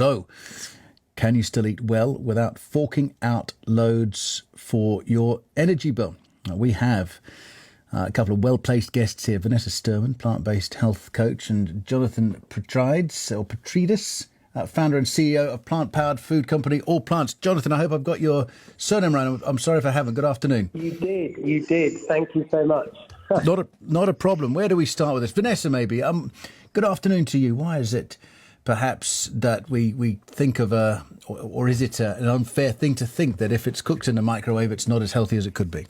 So, can you still eat well without forking out loads for your energy bill? We have a couple of well-placed guests here. Vanessa Sturman, plant-based health coach, and Jonathan Petrides, founder and CEO of plant-powered food company All Plants. Jonathan, I hope I've got your surname right. I'm sorry if I haven't. Good afternoon. You did. Thank you so much. Not a problem. Where do we start with this? Vanessa, maybe. Good afternoon to you. Why is it perhaps that we think of or is it an unfair thing to think that if it's cooked in the microwave, it's not as healthy as it could be?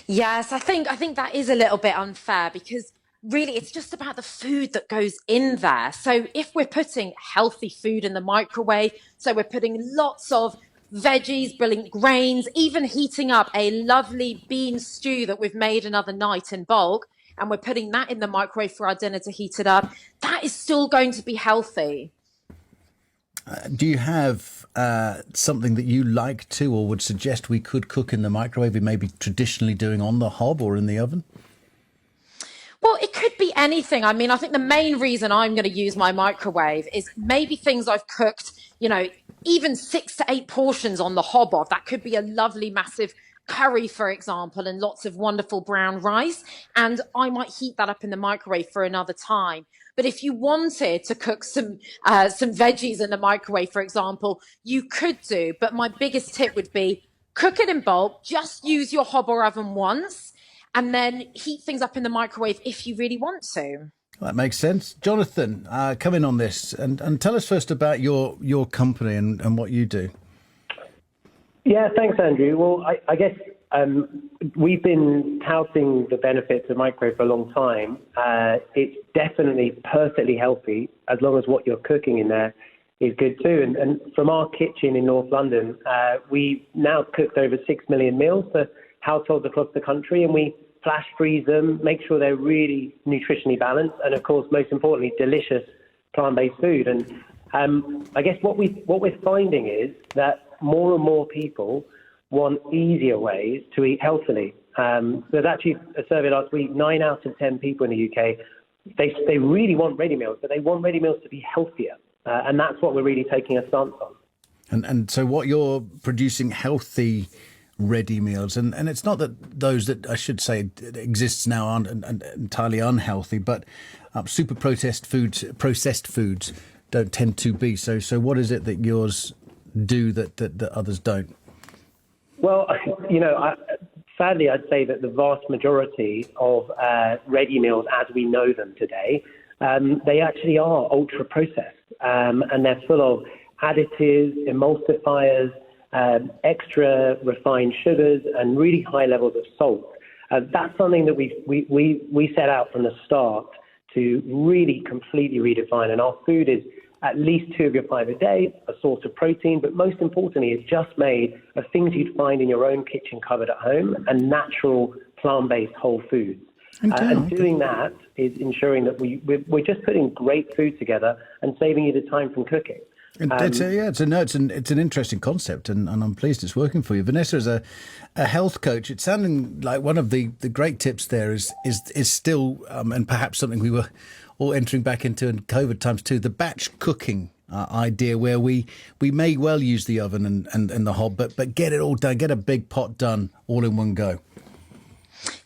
Yes, I think that is a little bit unfair because really it's just about the food that goes in there. So if we're putting healthy food in the microwave, so we're putting lots of veggies, brilliant grains, even heating up a lovely bean stew that we've made another night in bulk, and we're putting that in the microwave for our dinner to heat it up, that is still going to be healthy. Do you have something that you like to or would suggest we could cook in the microwave we may be traditionally doing on the hob or in the oven? Well, it could be anything. I mean, I think the main reason I'm going to use my microwave is maybe things I've cooked, even 6 to 8 portions on the hob of. That could be a lovely, massive curry, for example, and lots of wonderful brown rice. And I might heat that up in the microwave for another time. But if you wanted to cook some veggies in the microwave, for example, you could do. But my biggest tip would be cook it in bulk. Just use your hob or oven once. And then heat things up in the microwave if you really want to. That makes sense. Jonathan, come in on this and tell us first about your company and what you do. Yeah, thanks, Andrew. Well, I guess we've been touting the benefits of microwave for a long time. It's definitely perfectly healthy as long as what you're cooking in there is good too. And from our kitchen in North London, we've now cooked over 6 million meals for households across the country, and we flash freeze them, make sure they're really nutritionally balanced, and of course, most importantly, delicious plant-based food. And I guess what we're finding is that more and more people want easier ways to eat healthily. There's actually a survey last week, 9 out of 10 people in the UK, they really want ready meals, but they want ready meals to be healthier. And that's what we're really taking a stance on. And so what you're producing healthy ready meals, and it's not that those that I should say exists now aren't entirely unhealthy, but super processed foods don't tend to be. So what is it that yours do that others don't? Well, sadly, I'd say that the vast majority of ready meals as we know them today, they actually are ultra processed, and they're full of additives, emulsifiers, extra refined sugars, and really high levels of salt. That's something that we set out from the start to really completely redefine. And our food is at least 2 of your 5 a day, a source of protein, but most importantly, it's just made of things you'd find in your own kitchen cupboard at home and natural plant-based whole foods. And doing that is ensuring that we're just putting great food together and saving you the time from cooking. It's an interesting concept, and I'm pleased it's working for you. Vanessa, as a health coach, it's sounding like one of the great tips there is still, and perhaps something we were all entering back into in COVID times too, the batch cooking idea, where we may well use the oven and the hob, but get it all done, get a big pot done all in one go.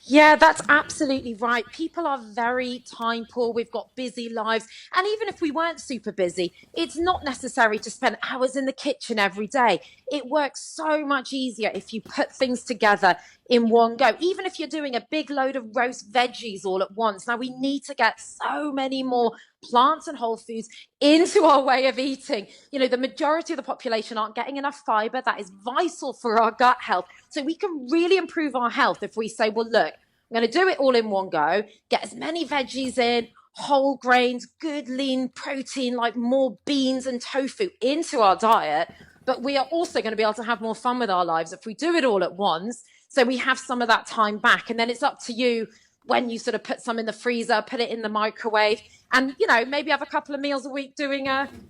Yeah, that's absolutely right. People are very time poor. We've got busy lives. And even if we weren't super busy, it's not necessary to spend hours in the kitchen every day. It works so much easier if you put things together in one go. Even if you're doing a big load of roast veggies all at once. Now, we need to get so many more plants and whole foods into our way of eating. The majority of the population aren't getting enough fiber. That is vital for our gut health. So we can really improve our health if we say, well, look, I'm going to do it all in one go, get as many veggies in, whole grains, good lean protein, like more beans and tofu into our diet. But we are also going to be able to have more fun with our lives if we do it all at once. So we have some of that time back. And then it's up to you when you sort of put some in the freezer, put it in the microwave, and, maybe have a couple of meals a week doing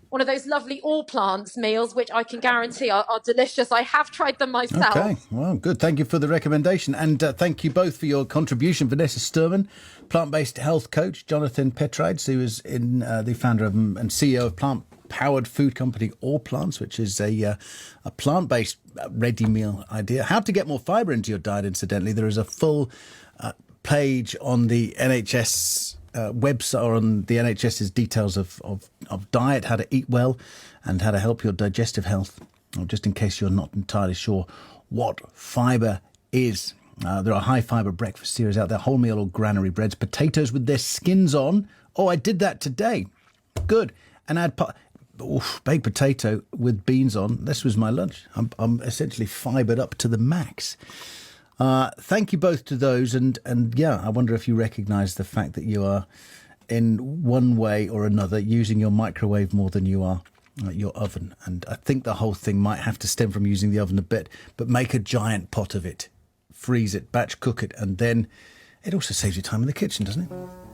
one of those lovely all plants meals, which I can guarantee are delicious. I have tried them myself. Okay, well, good. Thank you for the recommendation. And thank you both for your contribution. Vanessa Sturman, plant-based health coach, Jonathan Petrides, who is the founder of and CEO of powered food company Allplants, which is a plant-based ready meal idea. How to get more fibre into your diet, incidentally. There is a full page on the NHS website, or on the NHS's details of diet, how to eat well and how to help your digestive health, or just in case you're not entirely sure what fibre is. There are high fibre breakfast cereals out there, wholemeal or granary breads, potatoes with their skins on. Oh, I did that today. Good. And add baked potato with beans on. This was my lunch. I'm essentially fibred up to the max. Thank you both to those. And yeah, I wonder if you recognise the fact that you are, in one way or another, using your microwave more than you are your oven. And I think the whole thing might have to stem from using the oven a bit, but make a giant pot of it. Freeze it, batch cook it, and then it also saves you time in the kitchen, doesn't it?